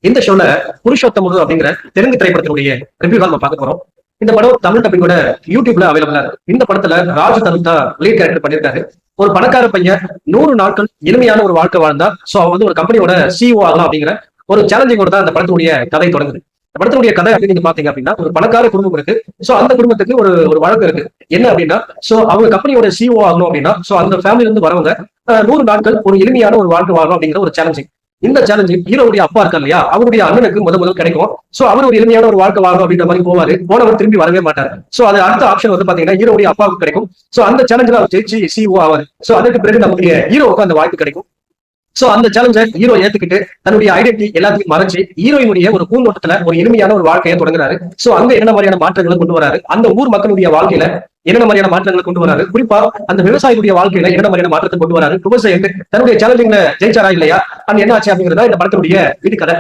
இந்த ஷோல புருஷோத்தமுரு அப்படிங்கிற தெலுங்கு திரைப்படத்தினுடைய ரிவ்யூ தான் நம்ம பார்க்க போறோம். இந்த படம் தமிழ் டப்பிங்கோட யூடியூப்ல அவைலபிளா இருக்கு. இந்த படத்துல ராஜு தனுதா லீட் கேரக்டர் பண்ணிருக்காரு. ஒரு பணக்கார பையன் 100 நாட்கள் எளிமையான ஒரு வாழ்க்கை வாழ்ந்தா சோ அவன் வந்து ஒரு கம்பெனியோட சிஇஓ ஆகலாம் அப்படிங்கிற ஒரு சேலஞ்சிங்கோட தான் அந்த படத்தினுடைய கதை தொடங்குது. இந்த படத்தினுடைய கதை அப்படின்னு நீங்க பாத்தீங்க அப்படின்னா, ஒரு பணக்கார குடும்பம் இருக்கு. சோ அந்த குடும்பத்துக்கு ஒரு ஒரு வழக்கு இருக்கு. என்ன அப்படின்னா, சோ அவங்க கம்பெனியோட சிஇஓ ஆகணும் அப்படின்னா, சோ அந்த ஃபேமிலில இருந்து வரவங்க 100 நாட்கள் ஒரு எளிமையான ஒரு வாழ்க்கை வாழணும் அப்படிங்கிற ஒரு சேலஞ்சிங். இந்த சேலஞ்சு ஹீரோவுடைய அப்பா இருக்கா இல்லையா, அவருடைய அண்ணனுக்கு முதல் கிடைக்கும். சோ அவர் ஒரு எளிமையான ஒரு வாழ்க்கை வாழணும் அப்படின்ற மாதிரி போவாரு. போனவர் திரும்பி வரவே மாட்டாரு. சோ அது அடுத்த ஆப்ஷன் வந்து பாத்தீங்கன்னா ஹீரோவுடைய அப்பாவுக்கு கிடைக்கும். சோ அந்த சேலஞ்சில் அவர் ஜெயிச்சு சிஇஓ ஆவாரு. சோ அதுக்கு பிறகு நம்முடைய ஹீரோவுக்கு அந்த வாய்ப்பு கிடைக்கும். சோ அந்த சேலஞ்சை ஹீரோ ஏத்துக்கிட்டு தன்னுடைய ஐடென்டிட்டி எல்லாத்தையும் மறைச்சு ஹீரோயினுடைய ஒரு பூந்தோட்டத்துல ஒரு எளிமையான ஒரு வாழ்க்கையை தொடங்குறாரு. சோ அங்க என்ன மாதிரியான மாற்றங்களை கொண்டு வராரு, அந்த ஊர் மக்களுடைய வாழ்க்கையில என்ன மாதிரியான மாற்றங்களை கொண்டு வராரு, குறிப்பா அந்த விவசாயிகளுடைய வாழ்க்கையில என்ன மாதிரியான மாற்றத்தை கொண்டு வராரு, விவசாயிக்கு தன்னுடைய சேலஞ்சிங்ல ஜெயிச்சாரா இல்லையா, அது என்ன ஆச்சு அப்படிங்கிறதா இந்த படத்தினுடைய வீட்டு கதை.